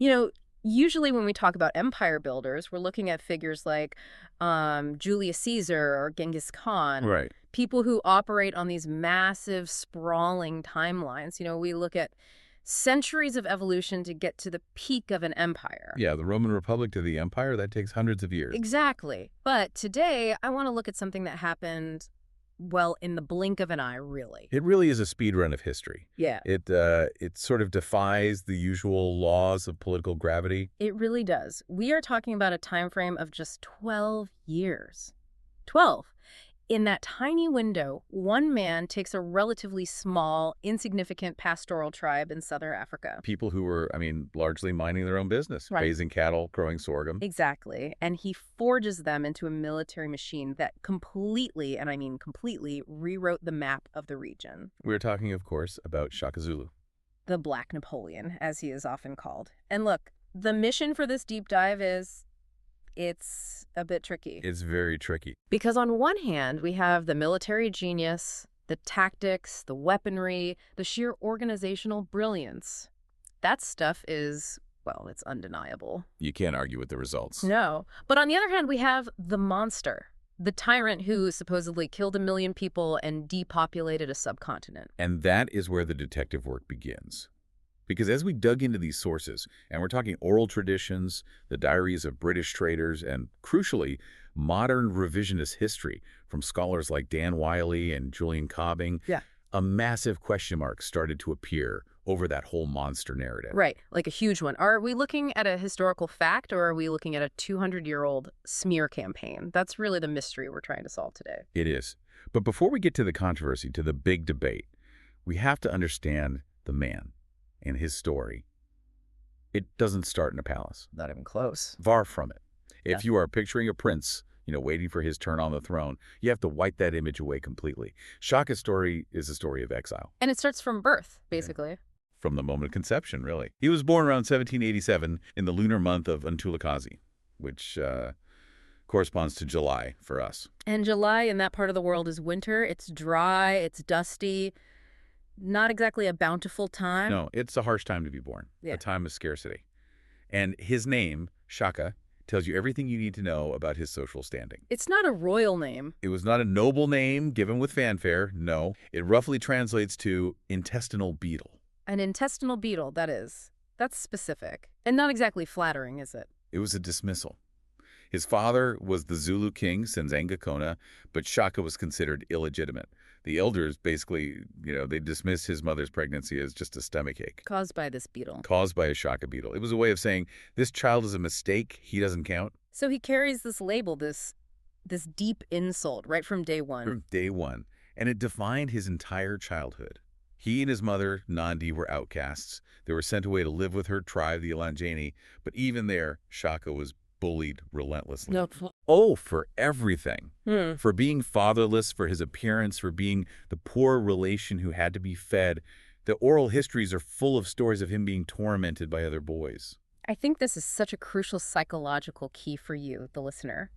You know, usually when we talk about empire builders, we're looking at figures like Julius Caesar or Genghis Khan. Right. People who operate on these massive, sprawling timelines. We look at centuries of evolution to get to the peak of an empire. Yeah, the Roman Republic to the empire, that takes hundreds of years. Exactly. But today, I want to look at something that happened, well, in the blink of an eye, really. It really is a speed run of history. Yeah. It sort of defies the usual laws of political gravity. It really does. We are talking about a time frame of just 12 years. 12. In that tiny window, one man takes a relatively small, insignificant pastoral tribe in southern Africa. People who were, largely minding their own business, Right. raising cattle, growing sorghum. Exactly. And he forges them into a military machine that completely, and I mean completely, rewrote the map of the region. We're talking, of course, about Shaka Zulu. The Black Napoleon, as he is often called. And look, the mission for this deep dive it's a bit tricky. It's very tricky. Because on one hand, we have the military genius, the tactics, the weaponry, the sheer organizational brilliance. That stuff is, well, it's undeniable. You can't argue with the results. No. But on the other hand, we have the monster, the tyrant who supposedly killed 1 million people and depopulated a subcontinent. And that is where the detective work begins. Because as we dug into these sources, and we're talking oral traditions, the diaries of British traders, and crucially, modern revisionist history from scholars like Dan Wiley and Julian Cobbing, a massive question mark started to appear over that whole monster narrative. Right, like a huge one. Are we looking at a historical fact, or are we looking at a 200-year-old smear campaign? That's really the mystery we're trying to solve today. It is. But before we get to the controversy, to the big debate, we have to understand the man and his story. It doesn't start in a palace. Not even close. Far from it. If you are picturing a prince, waiting for his turn on the throne, you have to wipe that image away completely. Shaka's story is a story of exile. And it starts from birth, basically. From the moment of conception, really. He was born around 1787 in the lunar month of Ntulikazi, which corresponds to July for us. And July in that part of the world is winter. It's dry, it's dusty. Not exactly a bountiful time. No, it's a harsh time to be born, a time of scarcity. And his name, Shaka, tells you everything you need to know about his social standing. It's not a royal name. It was not a noble name given with fanfare, no. It roughly translates to intestinal beetle. An intestinal beetle, that is. That's specific. And not exactly flattering, is it? It was a dismissal. His father was the Zulu king, kaSenzangakhona, but Shaka was considered illegitimate. The elders basically, they dismissed his mother's pregnancy as just a stomachache. Caused by this beetle. Caused by a Shaka beetle. It was a way of saying, this child is a mistake, he doesn't count. So he carries this label, this deep insult, right from day one. From day one. And it defined his entire childhood. He and his mother, Nandi, were outcasts. They were sent away to live with her tribe, the Ilangeni, but even there, Shaka was bullied relentlessly. For everything. For being fatherless, for his appearance, for being the poor relation who had to be fed. The oral histories are full of stories of him being tormented by other boys. I think this is such a crucial psychological key for you, the listener.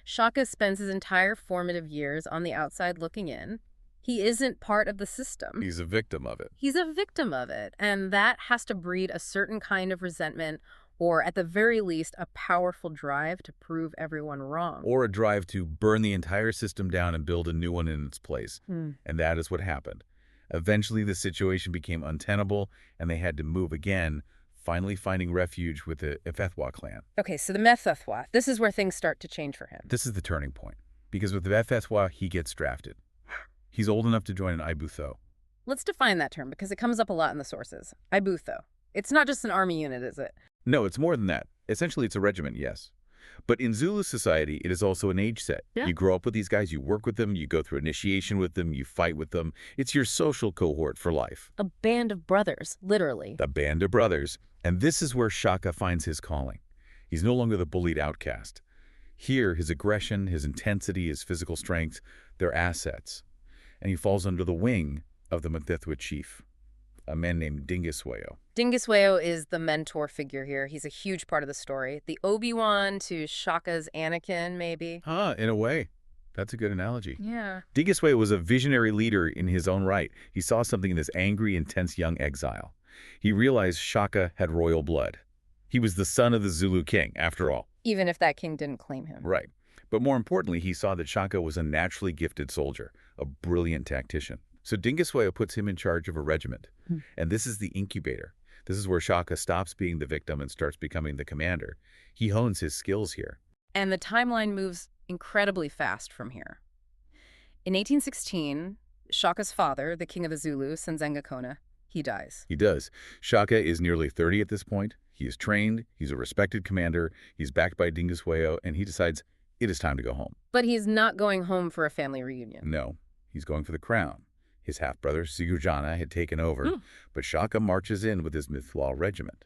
Shaka spends his entire formative years on the outside looking in. He isn't part of the system. He's a victim of it. He's a victim of it, and that has to breed a certain kind of resentment, or at the very least, a powerful drive to prove everyone wrong. Or a drive to burn the entire system down and build a new one in its place. And that is what happened. Eventually, the situation became untenable, and they had to move again, finally finding refuge with the Mfecane clan. Okay, so the Mfecane, this is where things start to change for him. This is the turning point, because with the Mfecane, he gets drafted. He's old enough to join an Ibutho. Let's define that term, because it comes up a lot in the sources. Ibutho. It's not just an army unit, is it? No, it's more than that. Essentially, it's a regiment, yes. But in Zulu society, it is also an age set. Yeah. You grow up with these guys, you work with them, you go through initiation with them, you fight with them. It's your social cohort for life. A band of brothers, literally. The band of brothers. And this is where Shaka finds his calling. He's no longer the bullied outcast. Here, his aggression, his intensity, his physical strength, they're assets. And he falls under the wing of the Mfecane chief, a man named Dingiswayo. Dingiswayo is the mentor figure here. He's a huge part of the story. The Obi-Wan to Shaka's Anakin, maybe. In a way. That's a good analogy. Yeah. Dingiswayo was a visionary leader in his own right. He saw something in this angry, intense young exile. He realized Shaka had royal blood. He was the son of the Zulu king, after all. Even if that king didn't claim him. Right. But more importantly, he saw that Shaka was a naturally gifted soldier, a brilliant tactician. So Dingiswayo puts him in charge of a regiment. And this is the incubator. This is where Shaka stops being the victim and starts becoming the commander. He hones his skills here. And the timeline moves incredibly fast from here. In 1816, Shaka's father, the king of the Zulu, kaSenzangakhona, he dies. He does. Shaka is nearly 30 at this point. He is trained, he's a respected commander, he's backed by Dingiswayo, and he decides it is time to go home. But he's not going home for a family reunion. No, he's going for the crown. His half-brother, Sigurjana, had taken over, but Shaka marches in with his Mithwal regiment.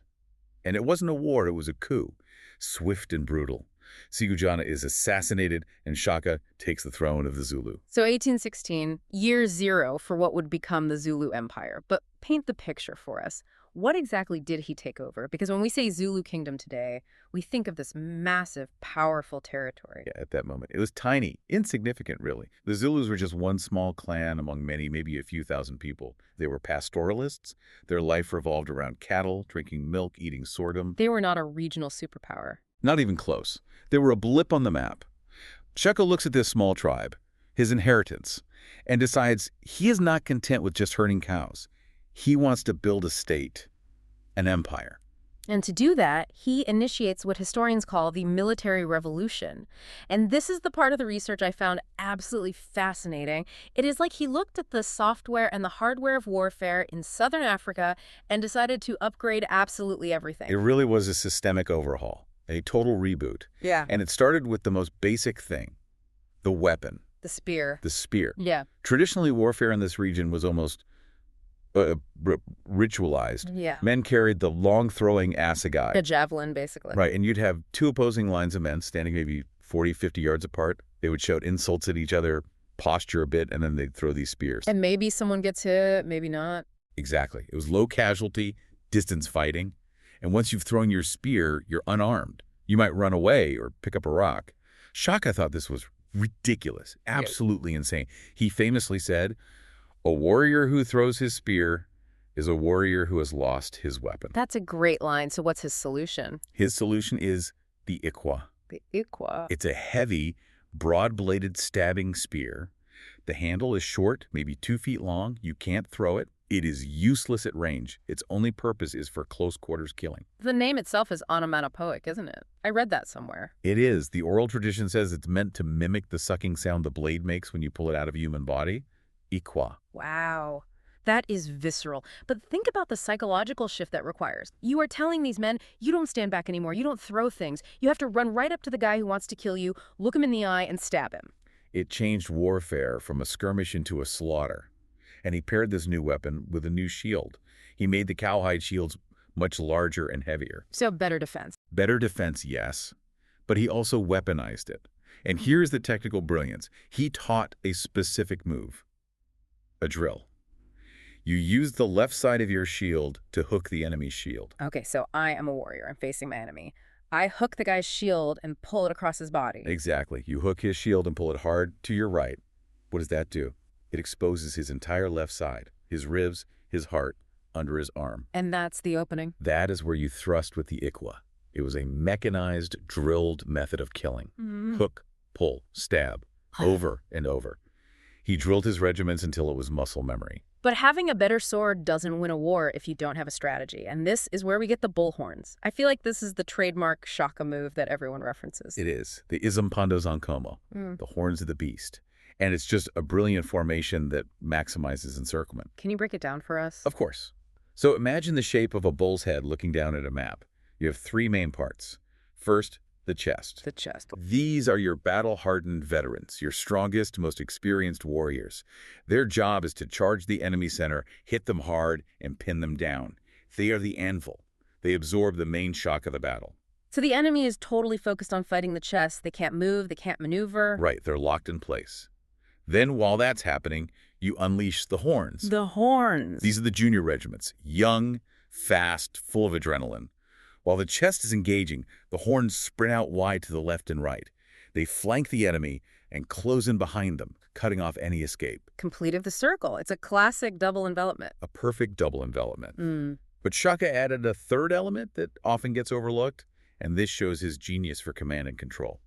And it wasn't a war, it was a coup, swift and brutal. Sigurjana is assassinated, and Shaka takes the throne of the Zulu. So 1816, year zero for what would become the Zulu Empire. But paint the picture for us. What exactly did he take over? Because when we say Zulu Kingdom today, we think of this massive, powerful territory. Yeah, at that moment. It was tiny, insignificant, really. The Zulus were just one small clan among many, maybe a few thousand people. They were pastoralists. Their life revolved around cattle, drinking milk, eating sorghum. They were not a regional superpower. Not even close. They were a blip on the map. Shaka looks at this small tribe, his inheritance, and decides he is not content with just herding cows. He wants to build a state, an empire. And to do that, he initiates what historians call the military revolution. And this is the part of the research I found absolutely fascinating. It is like he looked at the software and the hardware of warfare in southern Africa and decided to upgrade absolutely everything. It really was a systemic overhaul, a total reboot. Yeah. And it started with the most basic thing, the weapon. The spear. The spear. Yeah. Traditionally, warfare in this region was almost ritualized. Yeah. Men carried the long-throwing assegai. A javelin, basically. Right, and you'd have two opposing lines of men standing maybe 40, 50 yards apart. They would shout insults at each other, posture a bit, and then they'd throw these spears. And maybe someone gets hit, maybe not. Exactly. It was low casualty, distance fighting. And once you've thrown your spear, you're unarmed. You might run away or pick up a rock. Shaka thought this was ridiculous, absolutely insane. He famously said, "A warrior who throws his spear is a warrior who has lost his weapon." That's a great line. So what's his solution? His solution is the iklwa. The iklwa. It's a heavy, broad-bladed stabbing spear. The handle is short, maybe 2 feet long. You can't throw it. It is useless at range. Its only purpose is for close quarters killing. The name itself is onomatopoeic, isn't it? I read that somewhere. It is. The oral tradition says it's meant to mimic the sucking sound the blade makes when you pull it out of a human body. Iklwa. Wow. That is visceral. But think about the psychological shift that requires. You are telling these men, you don't stand back anymore. You don't throw things. You have to run right up to the guy who wants to kill you, look him in the eye, and stab him. It changed warfare from a skirmish into a slaughter. And he paired this new weapon with a new shield. He made the cowhide shields much larger and heavier. So better defense. Better defense, yes. But he also weaponized it. And here's the technical brilliance. He taught a specific move. A drill. You use the left side of your shield to hook the enemy's shield. Okay, so I am a warrior. I'm facing my enemy. I hook the guy's shield and pull it across his body. Exactly. You hook his shield and pull it hard to your right. What does that do? It exposes his entire left side, his ribs, his heart, under his arm. And that's the opening? That is where you thrust with the iklwa. It was a mechanized, drilled method of killing. Hook, pull, stab, over and over. He drilled his regiments until it was muscle memory. But having a better sword doesn't win a war if you don't have a strategy. And this is where we get the bullhorns. I feel like this is the trademark Shaka move that everyone references. It is. The Izampando Zankomo, the horns of the beast. And it's just a brilliant formation that maximizes encirclement. Can you break it down for us? Of course. So imagine the shape of a bull's head looking down at a map. You have 3 main parts. First, the chest. The chest. These are your battle-hardened veterans, your strongest, most experienced warriors. Their job is to charge the enemy center, hit them hard, and pin them down. They are the anvil. They absorb the main shock of the battle. So the enemy is totally focused on fighting the chest. They can't move, they can't maneuver. Right, they're locked in place. Then, while that's happening, you unleash the horns. The horns. These are the junior regiments, young, fast, full of adrenaline. While the chest is engaging, the horns sprint out wide to the left and right. They flank the enemy and close in behind them, cutting off any escape. Complete of the circle. It's a classic double envelopment. A perfect double envelopment. But Shaka added a third element that often gets overlooked, and this shows his genius for command and control.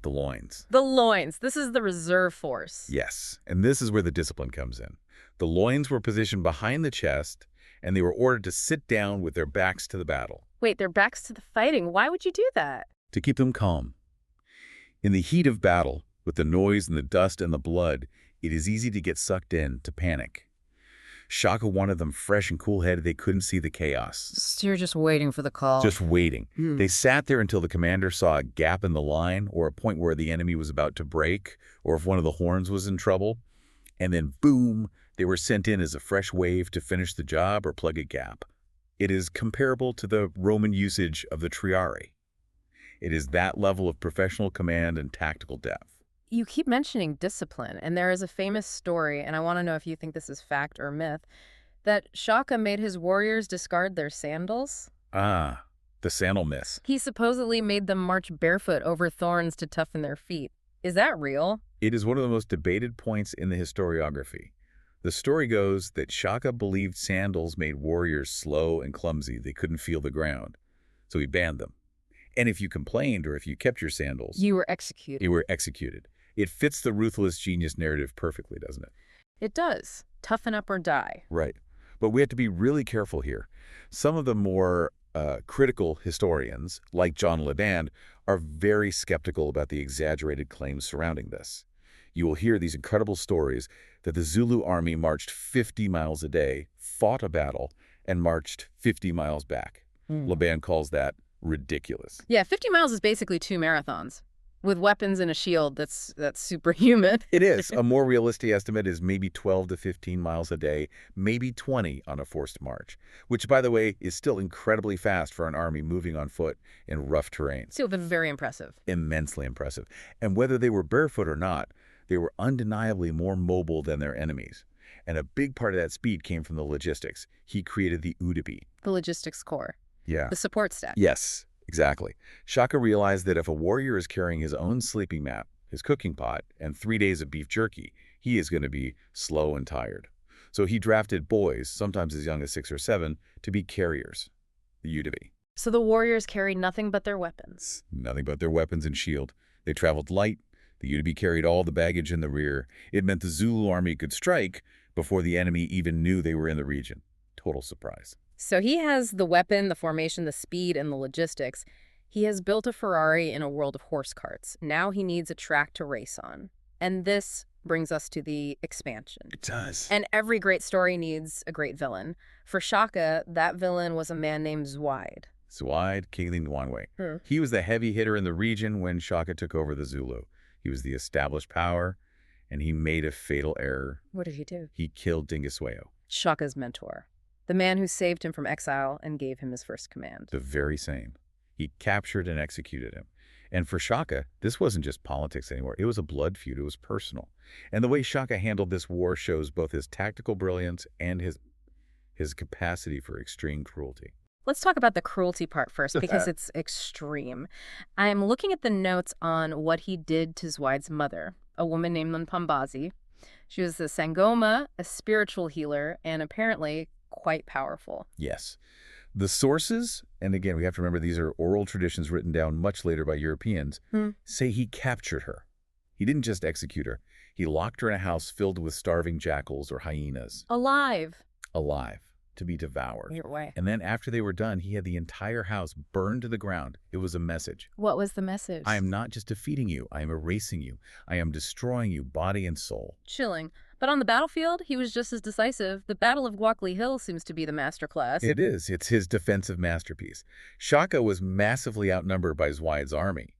The loins. The loins. This is the reserve force. Yes, and this is where the discipline comes in. The loins were positioned behind the chest, and they were ordered to sit down with their backs to the battle. Wait, their backs to the fighting. Why would you do that? To keep them calm. In the heat of battle, with the noise and the dust and the blood, it is easy to get sucked in, to panic. Shaka wanted them fresh and cool-headed. They couldn't see the chaos. So you're just waiting for the call. Just waiting. They sat there until the commander saw a gap in the line or a point where the enemy was about to break or if one of the horns was in trouble. And then, boom, they were sent in as a fresh wave to finish the job or plug a gap. It is comparable to the Roman usage of the triarii. It is that level of professional command and tactical depth. You keep mentioning discipline, and there is a famous story, and I want to know if you think this is fact or myth, that Shaka made his warriors discard their sandals. Ah, the sandal myth. He supposedly made them march barefoot over thorns to toughen their feet. Is that real? It is one of the most debated points in the historiography. The story goes that Shaka believed sandals made warriors slow and clumsy. They couldn't feel the ground, so he banned them. And if you complained or if you kept your sandals, You were executed. you were executed. It fits the ruthless genius narrative perfectly, doesn't it? It does. Toughen up or die. Right. But we have to be really careful here. Some of the more critical historians, like John Leband, are very skeptical about the exaggerated claims surrounding this. You will hear these incredible stories that the Zulu army marched 50 miles a day, fought a battle, and marched 50 miles back. Leband calls that ridiculous. Yeah, 50 miles is basically 2 marathons. With weapons and a shield, that's superhuman. It is. A more realistic estimate is maybe 12 to 15 miles a day, maybe 20 on a forced march, which, by the way, is still incredibly fast for an army moving on foot in rough terrain. Still very impressive. Immensely impressive. And whether they were barefoot or not, they were undeniably more mobile than their enemies. And a big part of that speed came from the logistics. He created the UDP. The logistics corps. Yeah. The support staff. Yes. Exactly. Shaka realized that if a warrior is carrying his own sleeping mat, his cooking pot, and 3 days of beef jerky, he is going to be slow and tired. So he drafted boys, sometimes as young as 6 or 7, to be carriers, the UDP. So the warriors carried nothing but their weapons. Nothing but their weapons and shield. They traveled light. The UDP carried all the baggage in the rear. It meant the Zulu army could strike before the enemy even knew they were in the region. Total surprise. So he has the weapon, the formation, the speed, and the logistics. He has built a Ferrari in a world of horse carts. Now he needs a track to race on. And this brings us to the expansion. It does. And every great story needs a great villain. For Shaka, that villain was a man named Zwaid. Zwaid Kingling. He was the heavy hitter in the region when Shaka took over the Zulu. He was the established power, and he made a fatal error. What did he do? He killed Dingiswayo. Shaka's mentor. The man who saved him from exile and gave him his first command. The very same. He captured and executed him. And for Shaka, this wasn't just politics anymore. It was a blood feud. It was personal. And the way Shaka handled this war shows both his tactical brilliance and his capacity for extreme cruelty. Let's talk about the cruelty part first, because it's extreme. I'm looking at the notes on what he did to Zwaid's mother, a woman named Mpambazi. She was the Sangoma, a spiritual healer, and apparently quite powerful. Yes. The sources, and again, we have to remember these are oral traditions written down much later by Europeans, say he captured her. He didn't just execute her. He locked her in a house filled with starving jackals or hyenas. Alive. Alive, to be devoured. Your way. And then after they were done, he had the entire house burned to the ground. It was a message. What was the message? I am not just defeating you. I am erasing you. I am destroying you, body and soul. Chilling. But on the battlefield, he was just as decisive. The Battle of Guacli Hill seems to be the masterclass. It is. It's his defensive masterpiece. Shaka was massively outnumbered by Zwaid's army,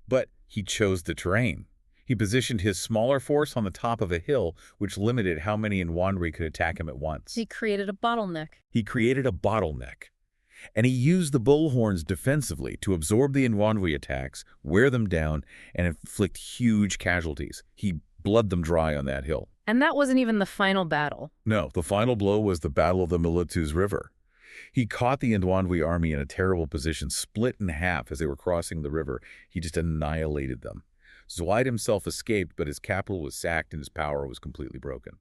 but he chose the terrain. He positioned his smaller force on the top of a hill, which limited how many Nwandri could attack him at once. He created a bottleneck. And he used the bullhorns defensively to absorb the Nwandri attacks, wear them down, and inflict huge casualties. He bled them dry on that hill. And that wasn't even the final battle. No, the final blow was the Battle of the Milutus River. He caught the Ndwandwe army in a terrible position, split in half as they were crossing the river. He just annihilated them. Zwaid himself escaped, but his capital was sacked and his power was completely broken.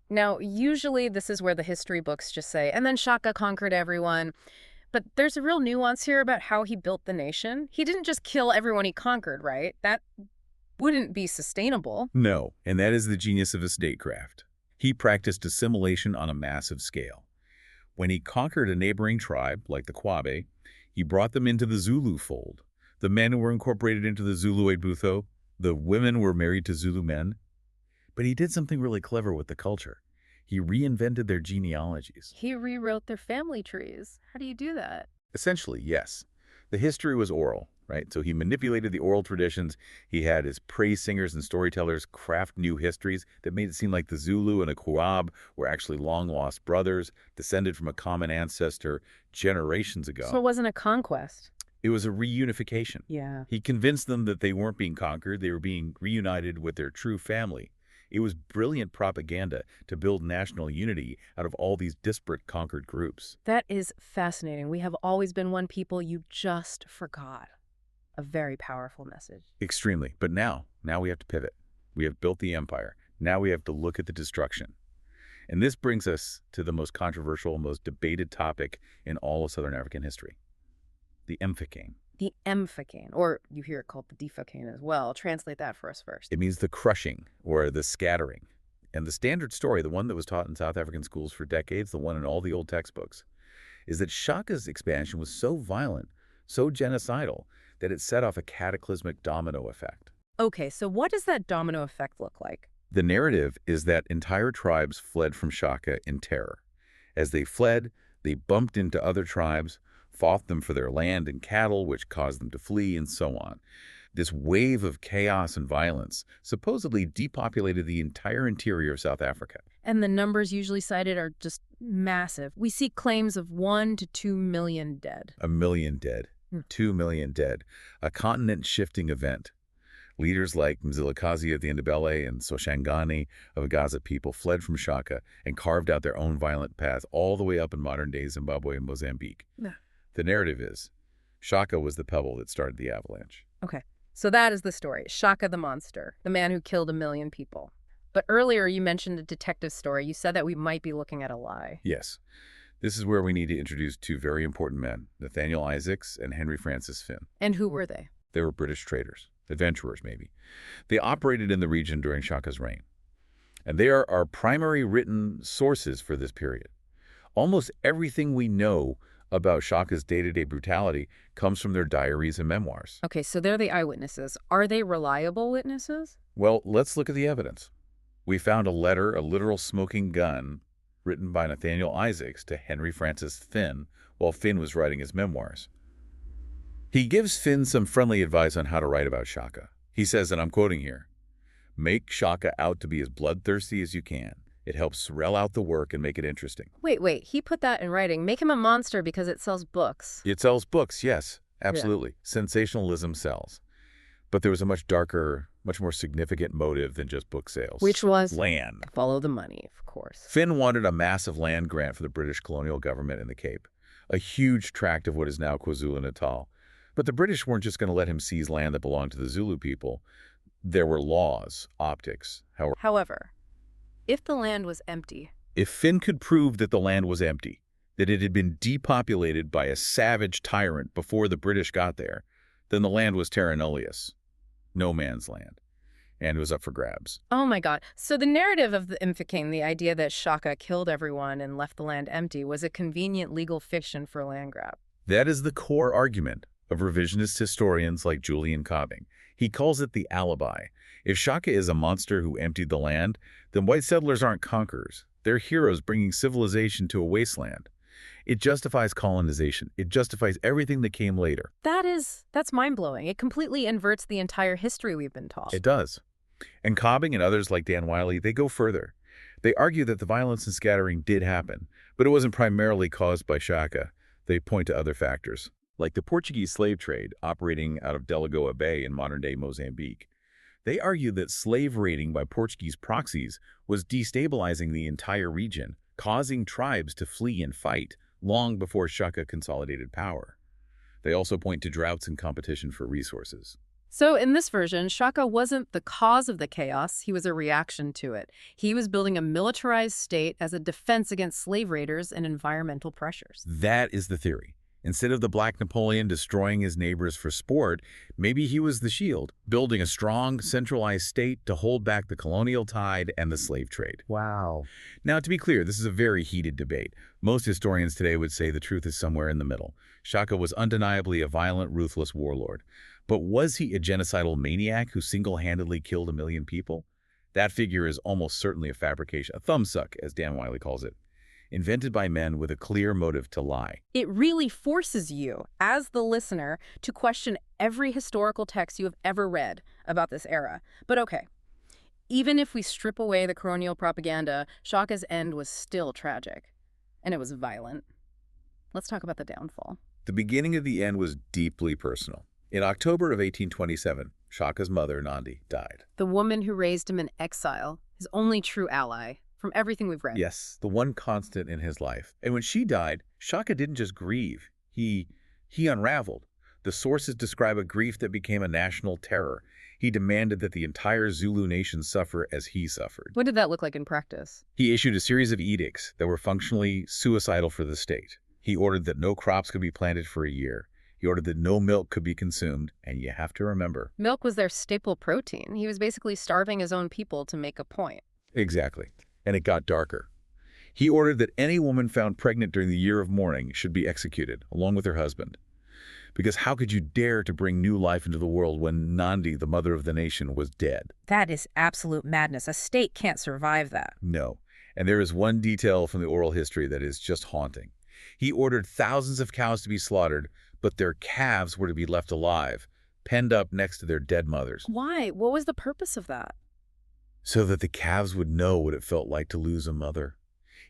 Now, usually this is where the history books just say, and then Shaka conquered everyone. But there's a real nuance here about how he built the nation. He didn't just kill everyone he conquered, right? That wouldn't be sustainable. No, and that is the genius of statecraft. He practiced assimilation on a massive scale. When he conquered a neighboring tribe, like the Kwabe, he brought them into the Zulu fold. The men were incorporated into the Zuluid Butho. The women were married to Zulu men. But he did something really clever with the culture. He reinvented their genealogies. He rewrote their family trees. How do you do that? Essentially, yes. The history was oral, right? So he manipulated the oral traditions. He had his praise singers and storytellers craft new histories that made it seem like the Zulu and the Kawab were actually long-lost brothers, descended from a common ancestor generations ago. So it wasn't a conquest. It was a reunification. Yeah. He convinced them that they weren't being conquered, they were being reunited with their true family. It was brilliant propaganda to build national unity out of all these disparate conquered groups. That is fascinating. We have always been one people, you just forgot. A very powerful message. Extremely. But now we have to pivot. We have built the empire. Now we have to look at the destruction. And this brings us to the most controversial, most debated topic in all of Southern African history. The Mfecane. The Mfecane, or you hear it called the defecane as well. Translate that for us first. It means the crushing or the scattering. And the standard story, the one that was taught in South African schools for decades, the one in all the old textbooks, is that Shaka's expansion was so violent, so genocidal, that it set off a cataclysmic domino effect. Okay, so what does that domino effect look like? The narrative is that entire tribes fled from Shaka in terror. As they fled, they bumped into other tribes, fought them for their land and cattle, which caused them to flee, and so on. This wave of chaos and violence supposedly depopulated the entire interior of South Africa. And the numbers usually cited are just massive. We see claims of 1 to 2 million dead. 1 million dead. 2 million dead. A continent-shifting event. Leaders like Mzilikazi of the Ndebele and Soshangane of the Gaza people fled from Shaka and carved out their own violent path all the way up in modern-day Zimbabwe and Mozambique. Yeah. The narrative is, Shaka was the pebble that started the avalanche. Okay, so that is the story. Shaka the monster, the man who killed 1 million people. But earlier you mentioned a detective story. You said that we might be looking at a lie. Yes. This is where we need to introduce two very important men, Nathaniel Isaacs and Henry Francis Fynn. And who were they? They were British traders, adventurers maybe. They operated in the region during Shaka's reign. And they are our primary written sources for this period. Almost everything we know about Shaka's day-to-day brutality comes from their diaries and memoirs. Okay, so they're the eyewitnesses. Are they reliable witnesses? Well, let's look at the evidence. We found a letter, a literal smoking gun, written by Nathaniel Isaacs to Henry Francis Fynn while Fynn was writing his memoirs. He gives Fynn some friendly advice on how to write about Shaka. He says, and I'm quoting here, "Make Shaka out to be as bloodthirsty as you can. It helps swell out the work and make it interesting." Wait, he put that in writing. Make him a monster because it sells books. It sells books, yes, absolutely. Yeah. Sensationalism sells. But there was a much darker, much more significant motive than just book sales. Which was? Land. Follow the money, of course. Fynn wanted a massive land grant for the British colonial government in the Cape, a huge tract of what is now KwaZulu-Natal. But the British weren't just going to let him seize land that belonged to the Zulu people. There were laws, optics. However, if the land was empty. If Fynn could prove that the land was empty, that it had been depopulated by a savage tyrant before the British got there, then the land was terra nullius, no man's land, and it was up for grabs. Oh my God. So the narrative of the Mfecane, the idea that Shaka killed everyone and left the land empty, was a convenient legal fiction for land grab. That is the core argument of revisionist historians like Julian Cobbing. He calls it the alibi. If Shaka is a monster who emptied the land, then white settlers aren't conquerors. They're heroes bringing civilization to a wasteland. It justifies colonization. It justifies everything that came later. That's mind-blowing. It completely inverts the entire history we've been taught. It does. And Cobbing and others like Dan Wiley, they go further. They argue that the violence and scattering did happen, but it wasn't primarily caused by Shaka. They point to other factors, like the Portuguese slave trade operating out of Delagoa Bay in modern-day Mozambique. They argue that slave raiding by Portuguese proxies was destabilizing the entire region, causing tribes to flee and fight long before Shaka consolidated power. They also point to droughts and competition for resources. So in this version, Shaka wasn't the cause of the chaos, he was a reaction to it. He was building a militarized state as a defense against slave raiders and environmental pressures. That is the theory. Instead of the Black Napoleon destroying his neighbors for sport, maybe he was the shield, building a strong, centralized state to hold back the colonial tide and the slave trade. Wow. Now, to be clear, this is a very heated debate. Most historians today would say the truth is somewhere in the middle. Shaka was undeniably a violent, ruthless warlord. But was he a genocidal maniac who single-handedly killed 1 million people? That figure is almost certainly a fabrication, a thumbsuck, as Dan Wiley calls it, invented by men with a clear motive to lie. It really forces you, as the listener, to question every historical text you have ever read about this era. But okay, even if we strip away the colonial propaganda, Shaka's end was still tragic. And it was violent. Let's talk about the downfall. The beginning of the end was deeply personal. In October of 1827, Shaka's mother, Nandi, died. The woman who raised him in exile, his only true ally, from everything we've read. Yes, the one constant in his life. And when she died, Shaka didn't just grieve. He unraveled. The sources describe a grief that became a national terror. He demanded that the entire Zulu nation suffer as he suffered. What did that look like in practice? He issued a series of edicts that were functionally suicidal for the state. He ordered that no crops could be planted for a year. He ordered that no milk could be consumed, and you have to remember. Milk was their staple protein. He was basically starving his own people to make a point. Exactly. And it got darker. He ordered that any woman found pregnant during the year of mourning should be executed, along with her husband. Because how could you dare to bring new life into the world when Nandi, the mother of the nation, was dead? That is absolute madness. A state can't survive that. No. And there is one detail from the oral history that is just haunting. He ordered thousands of cows to be slaughtered, but their calves were to be left alive, penned up next to their dead mothers. Why? What was the purpose of that? So that the calves would know what it felt like to lose a mother.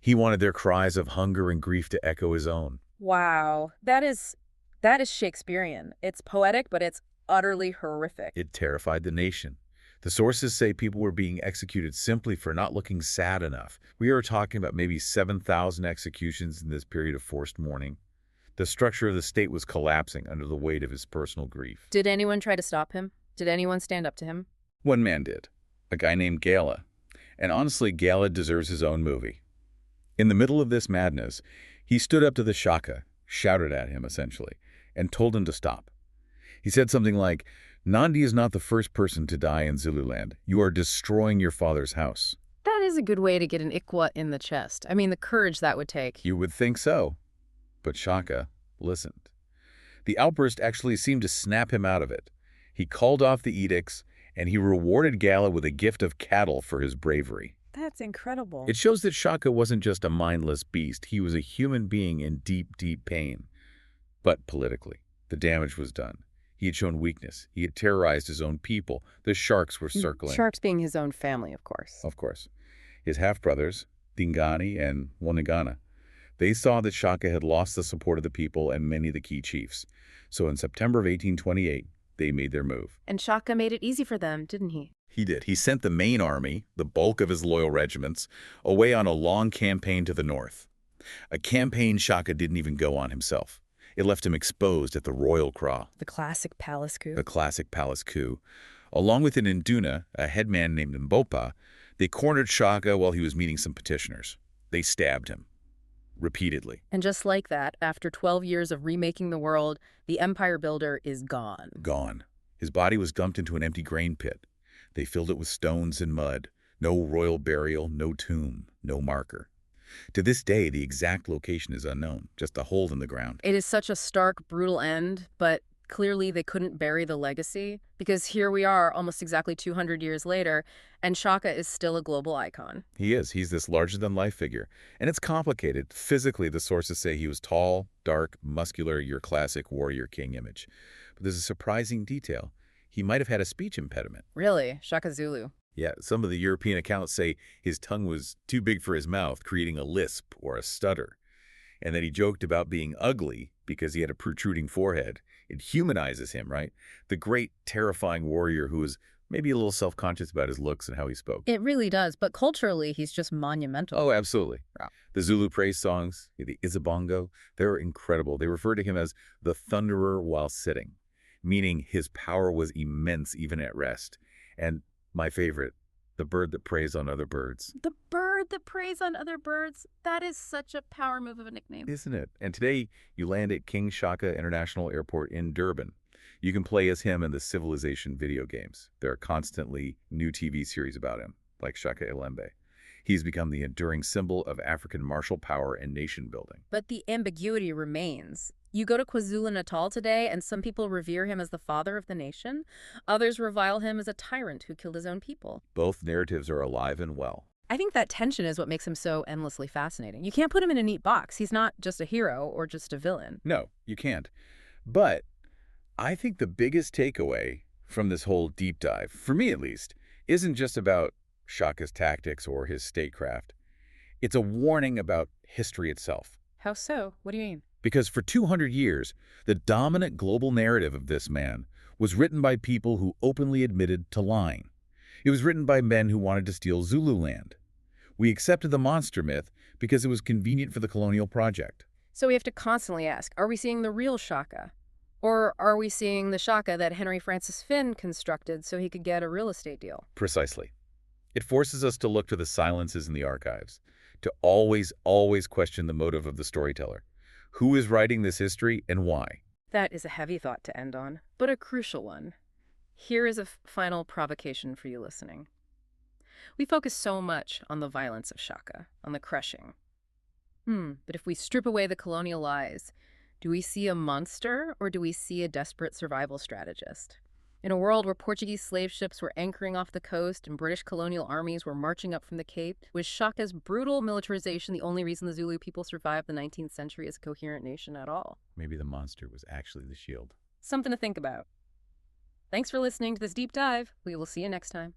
He wanted their cries of hunger and grief to echo his own. Wow. That is Shakespearean. It's poetic, but it's utterly horrific. It terrified the nation. The sources say people were being executed simply for not looking sad enough. We are talking about maybe 7,000 executions in this period of forced mourning. The structure of the state was collapsing under the weight of his personal grief. Did anyone try to stop him? Did anyone stand up to him? One man did, a guy named Gala. And honestly, Gala deserves his own movie. In the middle of this madness, he stood up to the Shaka, shouted at him essentially, and told him to stop. He said something like, "Nandi is not the first person to die in Zululand. You are destroying your father's house." That is a good way to get an iklwa in the chest. I mean, the courage that would take. You would think so. But Shaka listened. The outburst actually seemed to snap him out of it. He called off the edicts, and he rewarded Gala with a gift of cattle for his bravery. That's incredible. It shows that Shaka wasn't just a mindless beast. He was a human being in deep, deep pain. But politically, the damage was done. He had shown weakness. He had terrorized his own people. The sharks were circling. Sharks being his own family, of course. Of course. His half-brothers, Dingani and Wanagana. They saw that Shaka had lost the support of the people and many of the key chiefs. So in September of 1828, they made their move. And Shaka made it easy for them, didn't he? He did. He sent the main army, the bulk of his loyal regiments, away on a long campaign to the north. A campaign Shaka didn't even go on himself. It left him exposed at the royal kraal. The classic palace coup. The classic palace coup. Along with an Induna, a headman named Mbopa, they cornered Shaka while he was meeting some petitioners. They stabbed him. Repeatedly. And just like that, after 12 years of remaking the world, the empire builder is gone. Gone. His body was dumped into an empty grain pit. They filled it with stones and mud. No royal burial, no tomb, no marker. To this day, the exact location is unknown, just a hole in the ground. It is such a stark, brutal end, but clearly they couldn't bury the legacy, because here we are almost exactly 200 years later, and Shaka is still a global icon. He is. He's this larger-than-life figure. And it's complicated. Physically, the sources say he was tall, dark, muscular, your classic warrior king image. But there's a surprising detail. He might have had a speech impediment. Really? Shaka Zulu. Yeah, some of the European accounts say his tongue was too big for his mouth, creating a lisp or a stutter. And that he joked about being ugly because he had a protruding forehead. It humanizes him, right? The great, terrifying warrior who was maybe a little self-conscious about his looks and how he spoke. It really does, but culturally, he's just monumental. Oh, absolutely. The Zulu praise songs, the Izabongo, they're incredible. They refer to him as the thunderer while sitting. meaning his power was immense even at rest. And my favorite, the bird that preys on other birds. The bird that preys on other birds, that is such a power move of a nickname. Isn't it? And today, you land at King Shaka International Airport in Durban. You can play as him in the Civilization video games. There are constantly new TV series about him, like Shaka Ilembe. He's become the enduring symbol of African martial power and nation building. But the ambiguity remains. You go to KwaZulu-Natal today, and some people revere him as the father of the nation. Others revile him as a tyrant who killed his own people. Both narratives are alive and well. I think that tension is what makes him so endlessly fascinating. You can't put him in a neat box. He's not just a hero or just a villain. No, you can't. But I think the biggest takeaway from this whole deep dive, for me at least, isn't just about Shaka's tactics or his statecraft. It's a warning about history itself. How so? What do you mean? Because for 200 years, the dominant global narrative of this man was written by people who openly admitted to lying. It was written by men who wanted to steal Zulu land. We accepted the monster myth because it was convenient for the colonial project. So we have to constantly ask, are we seeing the real Shaka? Or are we seeing the Shaka that Henry Francis Fynn constructed so he could get a real estate deal? Precisely. It forces us to look to the silences in the archives, to always question the motive of the storyteller. Who is writing this history and why? That is a heavy thought to end on, but a crucial one. Here is a final provocation for you listening. We focus so much on the violence of Shaka, on the crushing. But if we strip away the colonial lies, do we see a monster or do we see a desperate survival strategist? In a world where Portuguese slave ships were anchoring off the coast and British colonial armies were marching up from the Cape, was Shaka's brutal militarization the only reason the Zulu people survived the 19th century as a coherent nation at all? Maybe the monster was actually the shield. Something to think about. Thanks for listening to this deep dive. We will see you next time.